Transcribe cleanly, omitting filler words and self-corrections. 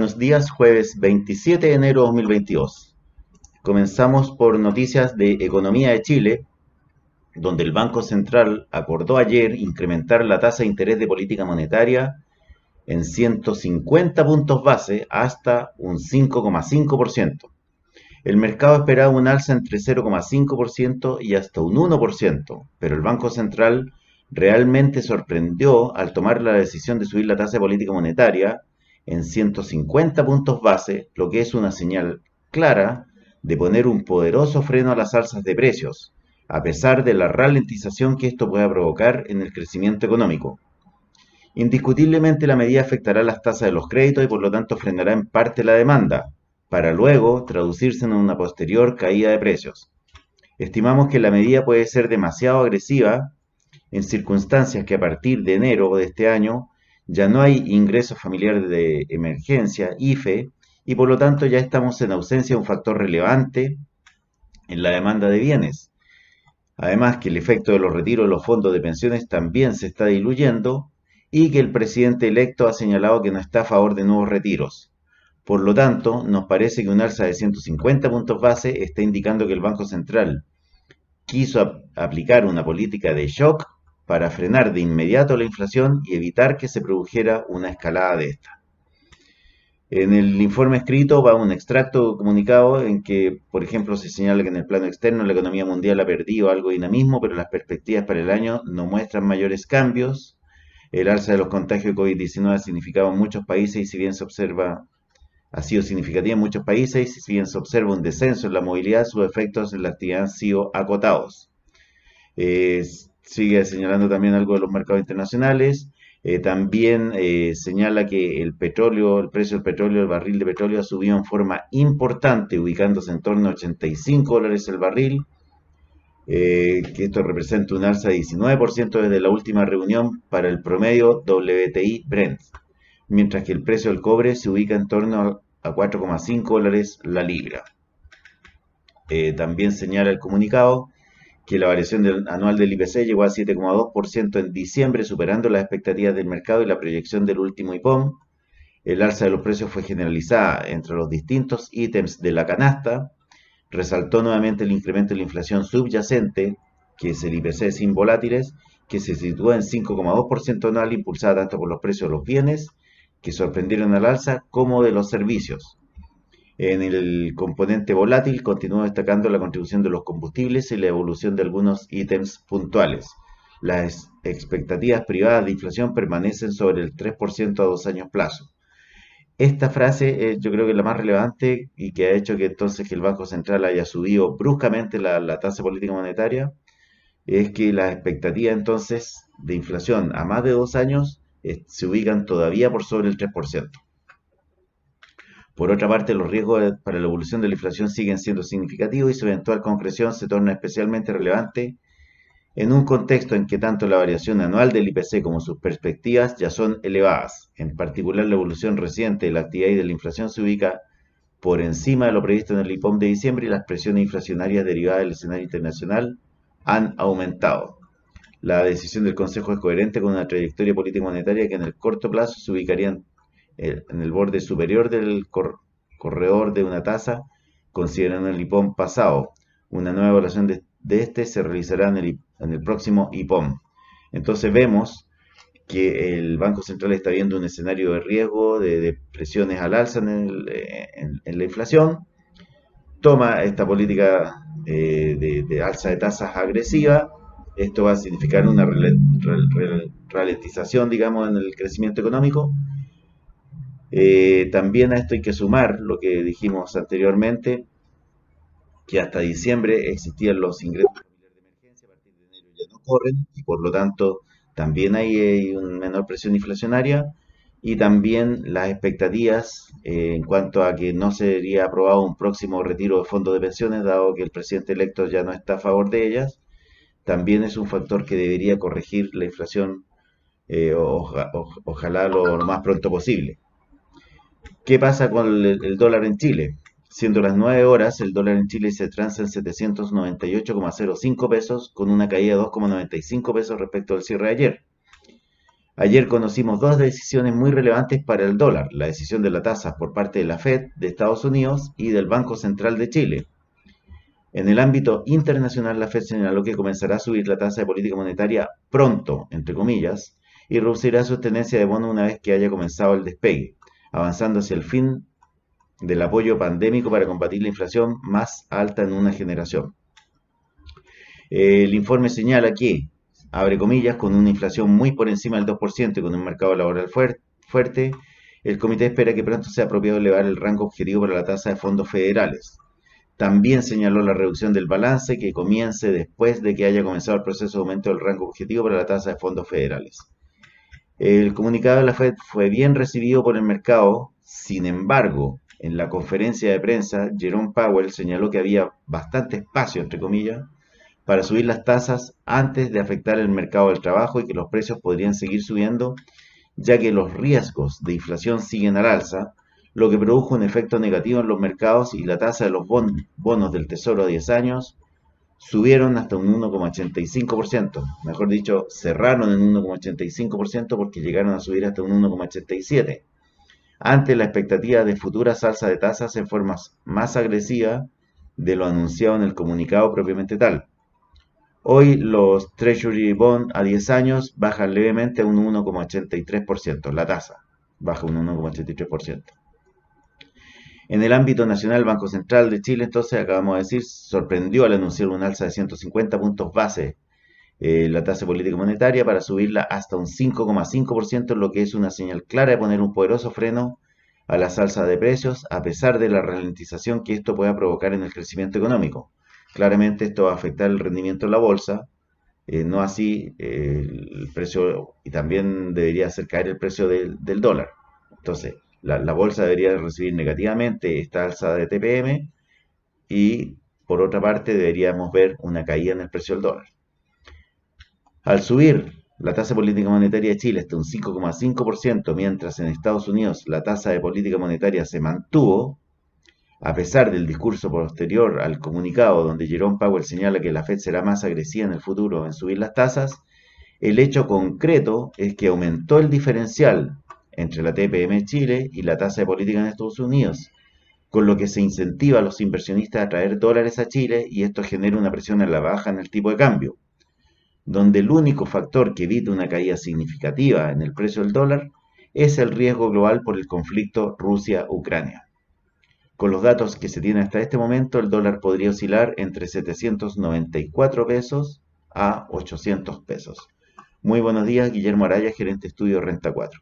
Buenos días, jueves 27 de enero de 2022. Comenzamos por noticias de economía de Chile, donde el Banco Central acordó ayer incrementar la tasa de interés de política monetaria en 150 puntos base hasta un 5,5%. El mercado esperaba un alza entre 0,5% y hasta un 1%, pero el Banco Central realmente sorprendió al tomar la decisión de subir la tasa de política monetaria en 150 puntos base, lo que es una señal clara de poner un poderoso freno a las alzas de precios, a pesar de la ralentización que esto pueda provocar en el crecimiento económico. Indiscutiblemente la medida afectará las tasas de los créditos y por lo tanto frenará en parte la demanda, para luego traducirse en una posterior caída de precios. Estimamos que la medida puede ser demasiado agresiva en circunstancias que a partir de enero de este año ya no hay ingresos familiares de emergencia, IFE, y por lo tanto ya estamos en ausencia de un factor relevante en la demanda de bienes. Además que el efecto de los retiros de los fondos de pensiones también se está diluyendo y que el presidente electo ha señalado que no está a favor de nuevos retiros. Por lo tanto, nos parece que un alza de 150 puntos base está indicando que el Banco Central quiso aplicar una política de shock para frenar de inmediato la inflación y evitar que se produjera una escalada de esta. En el informe escrito va un extracto comunicado en que, por ejemplo, se señala que en el plano externo la economía mundial ha perdido algo de dinamismo, pero las perspectivas para el año no muestran mayores cambios. El alza de los contagios de COVID-19 ha significado en muchos países y si bien ha sido significativa en muchos países y si bien se observa un descenso en la movilidad, sus efectos en la actividad han sido acotados. Sigue señalando también algo de los mercados internacionales. También señala que el petróleo, el precio del petróleo, el barril de petróleo ha subido en forma importante, ubicándose en torno a $85 el barril, que esto representa un alza de 19% desde la última reunión para el promedio WTI Brent, mientras que el precio del cobre se ubica en torno a $4,5 la libra. También señala el comunicado que la variación anual del IPC llegó a 7,2% en diciembre, superando las expectativas del mercado y la proyección del último IPOM. El alza de los precios fue generalizada entre los distintos ítems de la canasta. Resaltó nuevamente el incremento de la inflación subyacente, que es el IPC sin volátiles, que se sitúa en 5,2% anual, impulsada tanto por los precios de los bienes, que sorprendieron al alza, como de los servicios. En el componente volátil continúa destacando la contribución de los combustibles y la evolución de algunos ítems puntuales. Las expectativas privadas de inflación permanecen sobre el 3% a 2 años plazo. Esta frase yo creo que es la más relevante y que ha hecho que entonces que el Banco Central haya subido bruscamente la tasa política monetaria, es que las expectativas entonces de inflación a más de 2 años se ubican todavía por sobre el 3%. Por otra parte, los riesgos para la evolución de la inflación siguen siendo significativos y su eventual concreción se torna especialmente relevante en un contexto en que tanto la variación anual del IPC como sus perspectivas ya son elevadas. En particular, la evolución reciente de la actividad y de la inflación se ubica por encima de lo previsto en el IPOM de diciembre y las presiones inflacionarias derivadas del escenario internacional han aumentado. La decisión del Consejo es coherente con una trayectoria política monetaria que en el corto plazo se ubicaría en el borde superior del corredor de una tasa, considerando el IPOM pasado. Una nueva evaluación de este se realizará en el próximo IPOM. Entonces vemos que el Banco Central está viendo un escenario de riesgo, de presiones al alza en la inflación, toma esta política de alza de tasas agresiva. Esto va a significar una ralentización, digamos, en el crecimiento económico. También a esto hay que sumar lo que dijimos anteriormente, que hasta diciembre existían los ingresos familiares de emergencia, a partir de enero ya no corren y por lo tanto también hay una menor presión inflacionaria y también las expectativas en cuanto a que no sería aprobado un próximo retiro de fondos de pensiones, dado que el presidente electo ya no está a favor de ellas, también es un factor que debería corregir la inflación, ojalá lo más pronto posible. ¿Qué pasa con el dólar en Chile? Siendo las 9 horas, el dólar en Chile se transa en 798,05 pesos, con una caída de 2,95 pesos respecto al cierre de ayer. Ayer conocimos dos decisiones muy relevantes para el dólar, la decisión de la tasa por parte de la Fed de Estados Unidos y del Banco Central de Chile. En el ámbito internacional, la Fed señaló que comenzará a subir la tasa de política monetaria pronto, entre comillas, y reducirá su tendencia de bono una vez que haya comenzado el despegue, avanzando hacia el fin del apoyo pandémico para combatir la inflación más alta en una generación. El informe señala que, abre comillas, con una inflación muy por encima del 2% y con un mercado laboral fuerte, el comité espera que pronto sea apropiado elevar el rango objetivo para la tasa de fondos federales. También señaló la reducción del balance que comience después de que haya comenzado el proceso de aumento del rango objetivo para la tasa de fondos federales. El comunicado de la Fed fue bien recibido por el mercado, sin embargo, en la conferencia de prensa, Jerome Powell señaló que había bastante espacio, entre comillas, para subir las tasas antes de afectar el mercado del trabajo y que los precios podrían seguir subiendo, ya que los riesgos de inflación siguen al alza, lo que produjo un efecto negativo en los mercados y la tasa de los bonos del Tesoro a 10 años subieron hasta un 1,85%. Mejor dicho, cerraron en 1,85% porque llegaron a subir hasta un 1,87%. Ante la expectativa de futuras alzas de tasas en forma más agresiva de lo anunciado en el comunicado propiamente tal. Hoy los Treasury Bond a 10 años bajan levemente a un 1,83%, la tasa baja un 1,83%. En el ámbito nacional, el Banco Central de Chile, entonces, acabamos de decir, sorprendió al anunciar un alza de 150 puntos base la tasa política monetaria para subirla hasta un 5,5%, lo que es una señal clara de poner un poderoso freno a las alzas de precios, a pesar de la ralentización que esto pueda provocar en el crecimiento económico. Claramente esto va a afectar el rendimiento de la bolsa, no así el precio, y también debería hacer caer el precio del dólar. Entonces, la bolsa debería recibir negativamente esta alza de TPM y por otra parte deberíamos ver una caída en el precio del dólar. Al subir la tasa política monetaria de Chile hasta un 5,5%, mientras en Estados Unidos la tasa de política monetaria se mantuvo, a pesar del discurso posterior al comunicado donde Jerome Powell señala que la Fed será más agresiva en el futuro en subir las tasas, el hecho concreto es que aumentó el diferencial entre la TPM Chile y la tasa de política en Estados Unidos, con lo que se incentiva a los inversionistas a traer dólares a Chile y esto genera una presión a la baja en el tipo de cambio, donde el único factor que evita una caída significativa en el precio del dólar es el riesgo global por el conflicto Rusia-Ucrania. Con los datos que se tienen hasta este momento, el dólar podría oscilar entre 794 pesos a 800 pesos. Muy buenos días, Guillermo Araya, gerente de estudio Renta 4.